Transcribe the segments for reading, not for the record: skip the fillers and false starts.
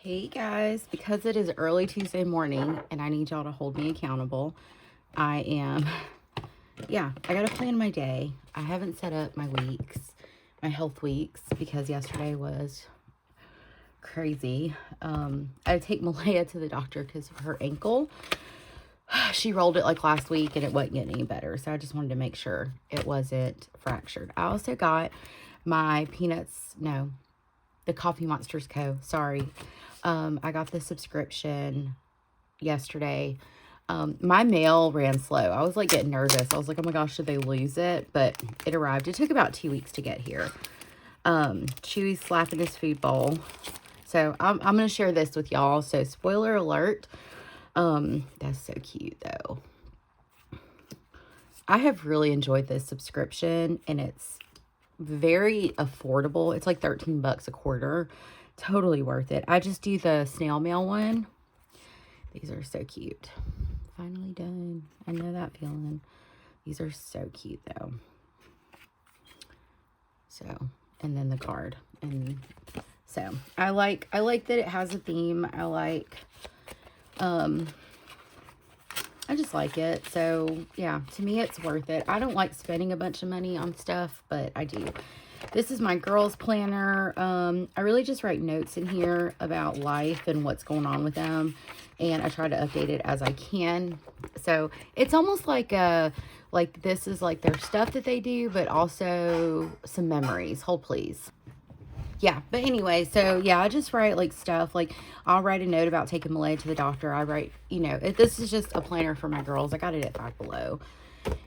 Hey guys, because it is early Tuesday morning and I need y'all to hold me accountable, I gotta plan my day. I haven't set up my my health weeks, because yesterday was crazy. I had to take Malaya to the doctor because of her ankle. She rolled it like last week and it wasn't getting any better, so I just wanted to make sure it wasn't fractured. I also got my the Coffee Monsters Co. Sorry. I got the subscription yesterday. My mail ran slow. I was like getting nervous. I was like, oh my gosh, did they lose it? But it arrived. It took about 2 weeks to get here. Chewy's slapping his food bowl. So I'm going to share this with y'all. So spoiler alert. That's so cute though. I have really enjoyed this subscription and it's very affordable. It's like 13 bucks a quarter. Totally worth it. I just do the snail mail one. These are so cute. Finally done. I know that feeling. These are so cute though. So, and then the card. And so I like that it has a theme. I just like it. So yeah, to me it's worth it. I don't like spending a bunch of money on stuff, but I do. This is my girls planner. I really just write notes in here about life and what's going on with them, and I try to update it as I can. So it's almost like this is like their stuff that they do, but also some memories. Hold please. Yeah, but anyway, so yeah, I just write like stuff. Like I'll write a note about taking Malay to the doctor. I write, this is just a planner for my girls. I got it at Five Below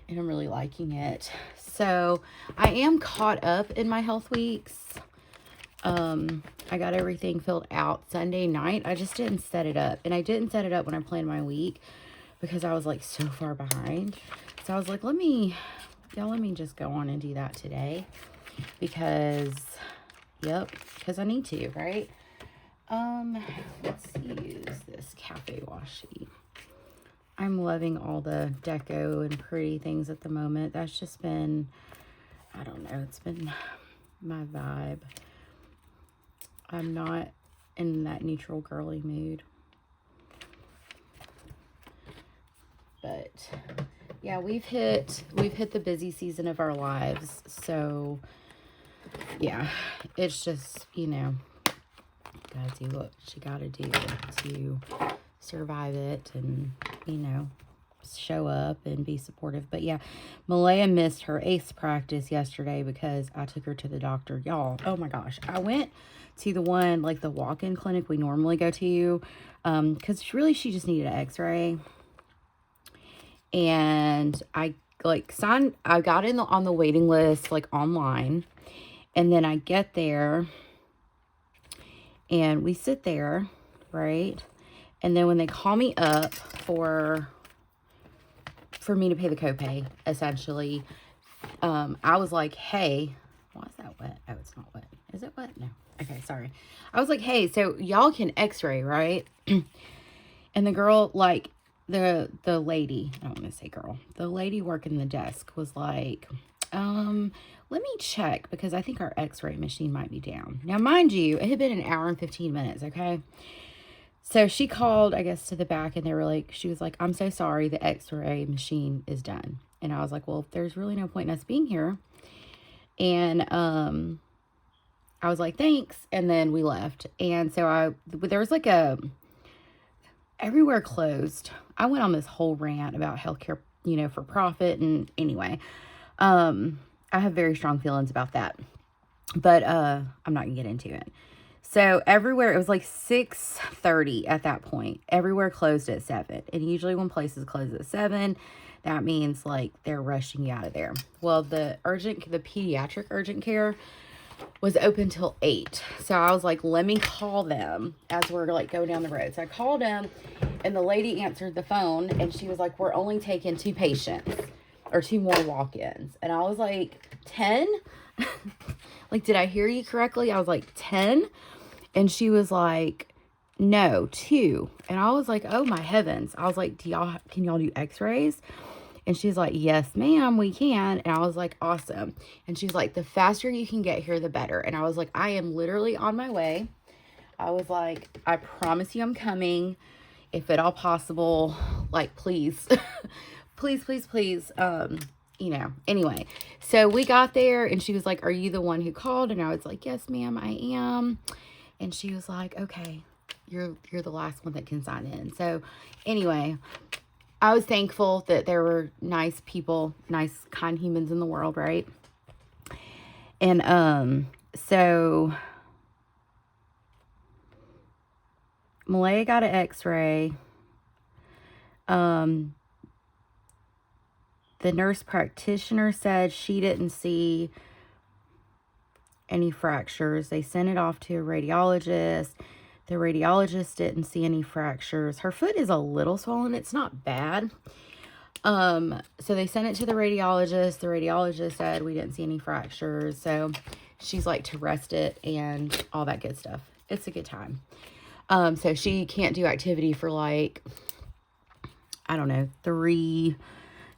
and I'm really liking it. So I am caught up in my health weeks. I got everything filled out Sunday night. I just didn't set it up, and I didn't set it up when I planned my week because I was like so far behind. So I was like, let me just go on and do that today because I need to, right? Let's use this cafe washi. I'm loving all the deco and pretty things at the moment. That's just been, I don't know, it's been my vibe. I'm not in that neutral girly mood. But yeah, we've hit the busy season of our lives. So yeah, it's just, gotta do what you gotta do to survive it and, show up and be supportive. But yeah, Malaya missed her ACE practice yesterday because I took her to the doctor. Y'all, oh my gosh. I went to the one, like the walk-in clinic we normally go to, because really she just needed an x-ray. And I got on the waiting list, like online. And then I get there and we sit there, right? And then when they call me up for me to pay the copay, essentially, I was like, hey, why is that wet? Oh, it's not wet. Is it wet? No. Okay, sorry. I was like, hey, so y'all can x-ray, right? And the girl, like, the lady, I don't want to say girl, the lady working the desk was like, let me check because I think our x-ray machine might be down. Now, mind you, it had been an hour and 15 minutes, okay? So she called, I guess, to the back, and she was like, I'm so sorry, the x-ray machine is done. And I was like, well, there's really no point in us being here. And I was like, thanks. And then we left. And so there was like everywhere closed. I went on this whole rant about healthcare, for profit. And anyway, I have very strong feelings about that. But I'm not going to get into it. So everywhere, it was like 6:30 at that point. Everywhere closed at 7. And usually when places close at 7, that means like they're rushing you out of there. Well, the pediatric urgent care was open till 8. So I was like, let me call them as we're like going down the road. So I called them and the lady answered the phone and she was like, we're only taking 2 patients or 2 more walk-ins. And I was like, 10? Like, did I hear you correctly? I was like, 10? And she was like, no, 2. And I was like, oh my heavens. I was like, can y'all do x-rays? And she's like, yes, ma'am, we can. And I was like, awesome. And she's like, the faster you can get here, the better. And I was like, I am literally on my way. I was like, I promise you I'm coming. If at all possible, like, please, please, please, please, you know, anyway. So we got there and she was like, are you the one who called? And I was like, yes, ma'am, I am. And she was like, okay, you're the last one that can sign in. So anyway, I was thankful that there were nice people, nice, kind humans in the world, right? And, so Malaya got an x-ray. The nurse practitioner said she didn't see any fractures. They sent it off to a radiologist. The radiologist didn't see any fractures. Her foot is a little swollen. It's not bad. So they sent it to the radiologist. The radiologist said we didn't see any fractures. So she's like to rest it and all that good stuff. It's a good time. So she can't do activity for like, I don't know,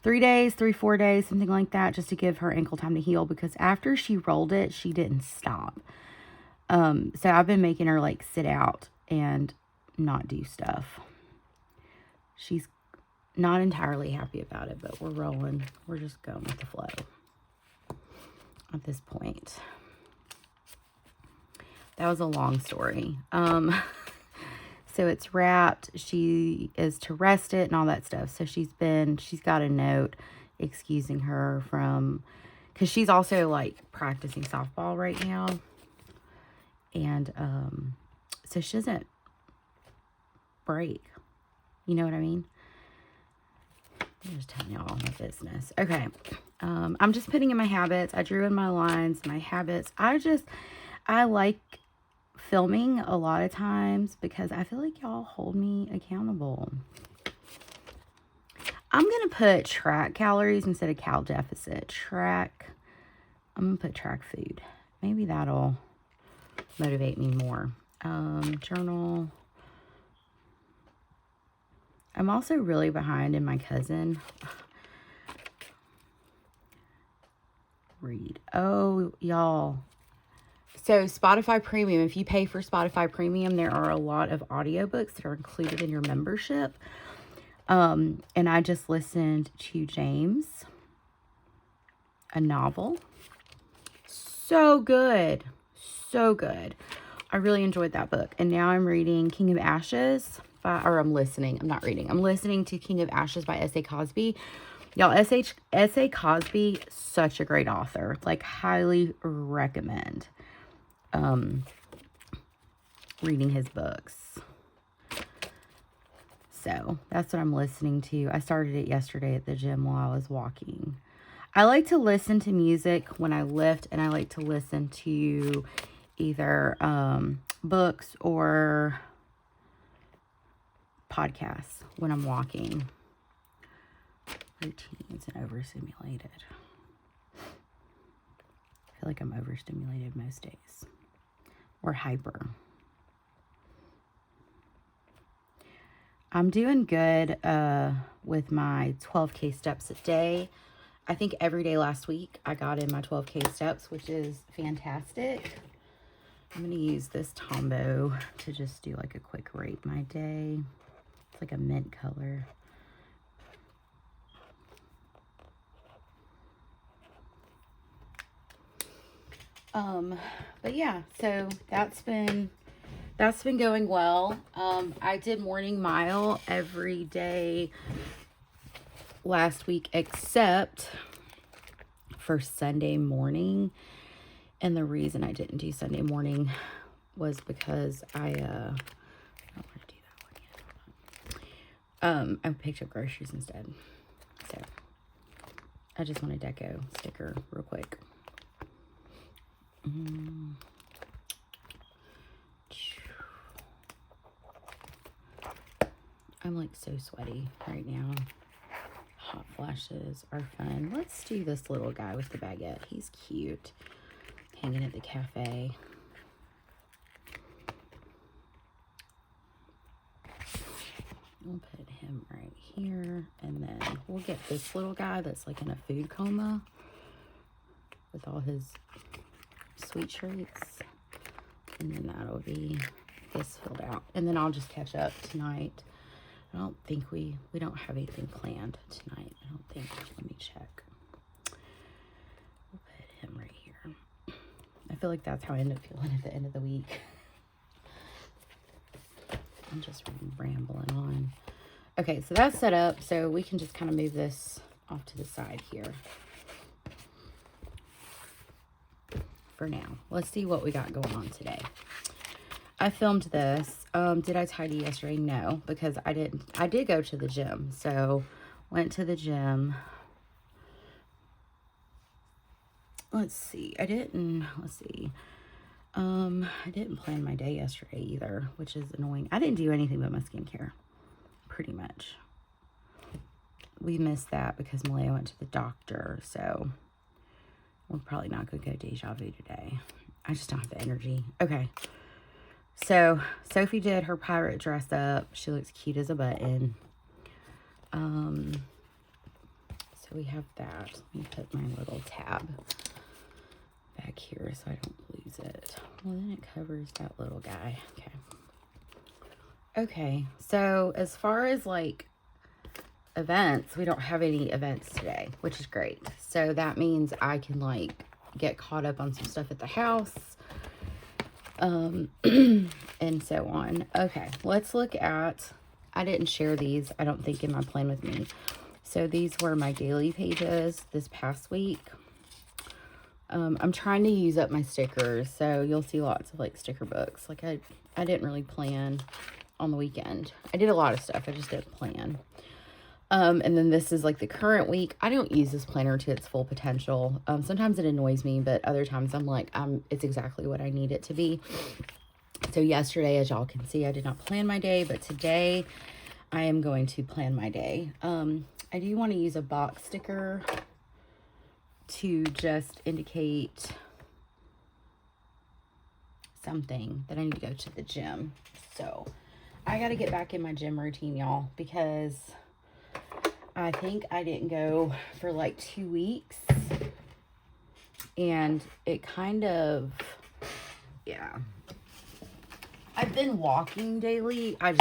4 days, something like that, just to give her ankle time to heal, because after she rolled it, she didn't stop. So I've been making her like sit out and not do stuff. She's not entirely happy about it, but we're rolling. We're just going with the flow at this point. That was a long story. So it's wrapped. She is to rest it and all that stuff. So she's got a note excusing her from, because she's also like practicing softball right now. And so she doesn't break. You know what I mean? I'm just telling y'all my business. Okay. I'm just putting in my habits. I drew in my lines, my habits. I like filming a lot of times because I feel like y'all hold me accountable. I'm going to put track calories instead of cal deficit. I'm going to put track food. Maybe that'll motivate me more. Journal. I'm also really behind in my cousin. Read. Oh, y'all. So Spotify Premium, if you pay for Spotify Premium, there are a lot of audiobooks that are included in your membership. And I just listened to James, a novel. So good. So good. I really enjoyed that book. And now I'm reading King of Ashes I'm listening to King of Ashes by S.A. Cosby. Y'all, S.A. Cosby, such a great author. Like, highly recommend reading his books. So that's what I'm listening to. I started it yesterday at the gym while I was walking. I like to listen to music when I lift, and I like to listen to either books or podcasts when I'm walking. Routines and overstimulated. I feel like I'm overstimulated most days. Or hyper. I'm doing good with my 12K steps a day. I think every day last week I got in my 12K steps, which is fantastic. I'm going to use this Tombow to just do like a quick rate my day. It's like a mint color. But yeah, so that's been going well. I did morning mile every day last week except for Sunday morning. And the reason I didn't do Sunday morning was because I don't want to do that one yet. I picked up groceries instead. So I just want a deco sticker real quick. I'm like so sweaty right now. Hot flashes are fun. Let's do this little guy with the baguette. He's cute. Hanging at the cafe. We'll put him right here. And then we'll get this little guy that's like in a food coma with all his sweet treats. And then that'll be this filled out. And then I'll just catch up tonight. I don't think we don't have anything planned tonight. I don't think. Let me check. We'll put him right here. I feel like that's how I end up feeling at the end of the week. I'm just rambling on. Okay, so that's set up. So we can just kind of move this off to the side here. For now. Let's see what we got going on today. I filmed this. Did I tidy yesterday? No, because I didn't. I did go to the gym. So, went to the gym. Let's see. I didn't plan my day yesterday either, which is annoying. I didn't do anything but my skincare. Pretty much. We missed that because Malaya went to the doctor, so we're probably not going to go deja vu today. I just don't have the energy. Okay. So, Sophie did her pirate dress up. She looks cute as a button. So we have that. Let me put my little tab back here so I don't lose it. Well, then it covers that little guy. Okay. Okay. So, as far as, like, events, we don't have any events today, which is great. So that means I can like get caught up on some stuff at the house, and so on. Okay, let's look at, I didn't share these, I don't think, in my plan with me. So these were my daily pages this past week. I'm trying to use up my stickers, so you'll see lots of like sticker books. Like I didn't really plan on the weekend. I did a lot of stuff, I just didn't plan. And then this is like the current week. I don't use this planner to its full potential. Sometimes it annoys me, but other times I'm like, it's exactly what I need it to be. So yesterday, as y'all can see, I did not plan my day, but today I am going to plan my day. I do want to use a box sticker to just indicate something that I need to go to the gym. So I got to get back in my gym routine, y'all, because I think I didn't go for like 2 weeks, and it kind of, yeah. I've been walking daily. I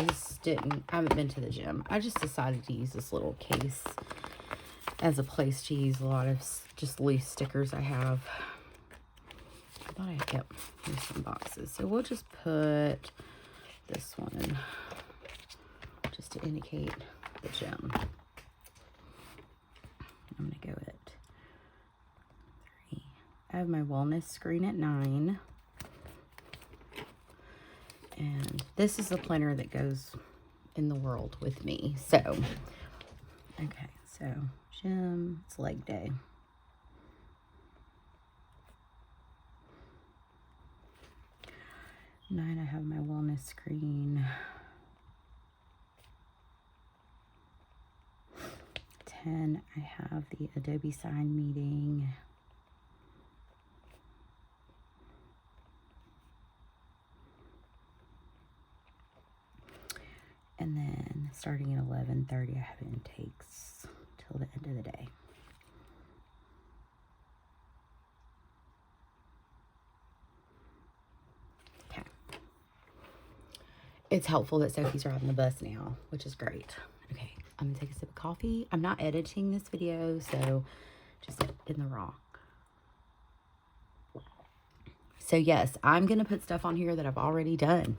haven't been to the gym. I just decided to use this little case as a place to use a lot of just loose stickers I have. I thought I kept some boxes. So we'll just put this one just to indicate the gym. I'm going to go at 3. I have my wellness screen at 9. And this is the planner that goes in the world with me. So, okay. So, gym, it's leg day. 9, I have my wellness screen. 10, I have the Adobe sign meeting. And then starting at 11:30, I have intakes till the end of the day. Okay. It's helpful that Sophie's riding the bus now, which is great. Okay, I'm gonna take a sip of coffee. I'm not editing this video, so just in the raw. So yes, I'm gonna put stuff on here that I've already done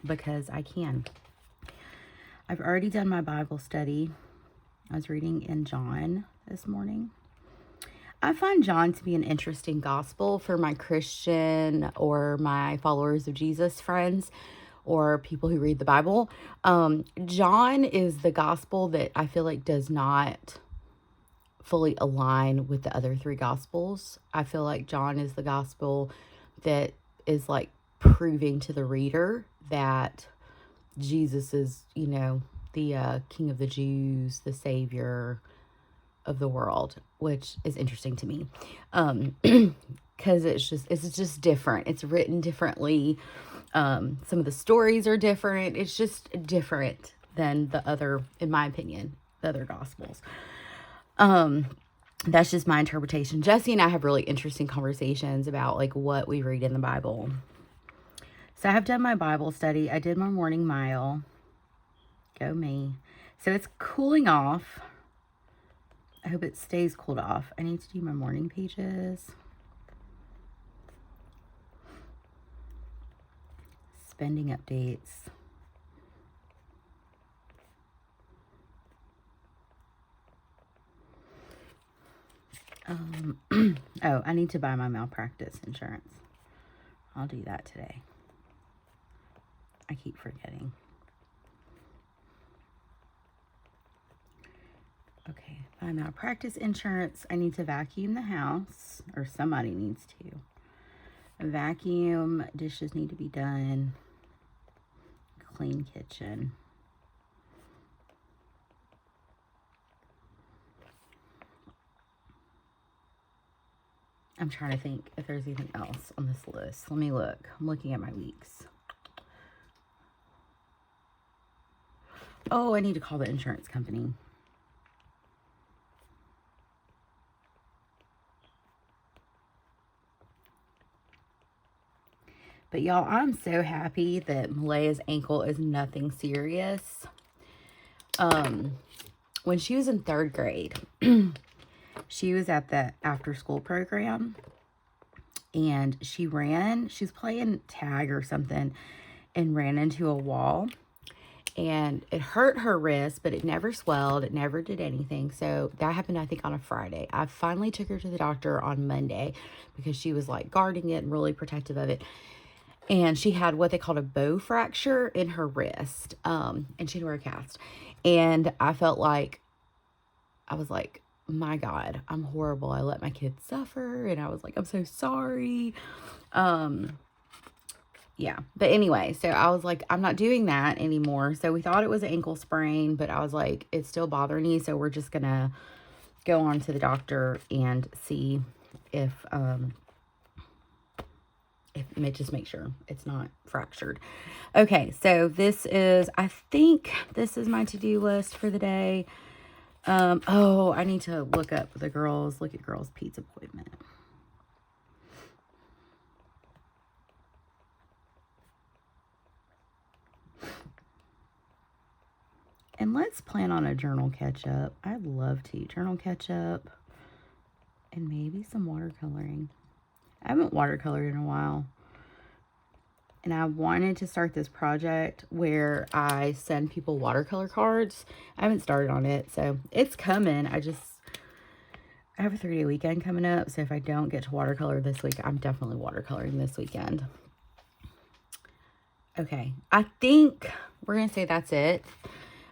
because I can. I've already done my Bible study. I was reading in John this morning. I find John to be an interesting gospel for my Christian or my followers of Jesus friends or people who read the Bible. John is the gospel that I feel like does not fully align with the other 3 gospels. I feel like John is the gospel that is like proving to the reader that Jesus is, you know, the King of the Jews, the Savior of the world, which is interesting to me. Because it's just different. It's written differently. Some of the stories are different. It's just different than the other, in my opinion, the other gospels. That's just my interpretation. Jesse and I have really interesting conversations about like what we read in the Bible. So I have done my Bible study. I did my morning mile. Go me. So it's cooling off. I hope it stays cooled off. I need to do my morning pages. Spending updates. Oh, I need to buy my malpractice insurance. I'll do that today. I keep forgetting. Okay, buy malpractice insurance. I need to vacuum the house, or somebody needs to. Vacuum, dishes need to be done. Clean kitchen. I'm trying to think if there's anything else on this list. Let me look. I'm looking at my weeks. Oh, I need to call the insurance company. But y'all, I'm so happy that Malea's ankle is nothing serious. When she was in 3rd grade, she was at the after school program, and she was playing tag or something and ran into a wall, and it hurt her wrist, but it never swelled. It never did anything. So that happened, I think, on a Friday. I finally took her to the doctor on Monday because she was like guarding it and really protective of it. And she had what they called a bow fracture in her wrist. And she had to wear a cast. And I was like, my God, I'm horrible. I let my kids suffer. And I was like, I'm so sorry. Yeah. But anyway, so I was like, I'm not doing that anymore. So we thought it was an ankle sprain, but I was like, it's still bothering me. So we're just going to go on to the doctor and see if just make sure it's not fractured. Okay, so I think this is my to-do list for the day. Oh, I need to look at girls' pizza appointment. And let's plan on a journal catch-up. I'd love to. Journal catch-up and maybe some watercoloring. I haven't watercolored in a while. And I wanted to start this project where I send people watercolor cards. I haven't started on it, so it's coming. I have a 3-day weekend coming up, so if I don't get to watercolor this week, I'm definitely watercoloring this weekend. Okay, I think we're going to say that's it.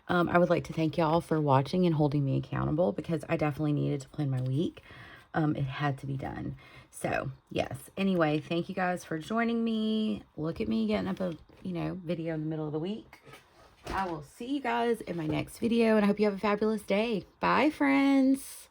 I would like to thank y'all for watching and holding me accountable because I definitely needed to plan my week. It had to be done. So, yes. Anyway, thank you guys for joining me. Look at me getting up a, video in the middle of the week. I will see you guys in my next video, and I hope you have a fabulous day. Bye, friends.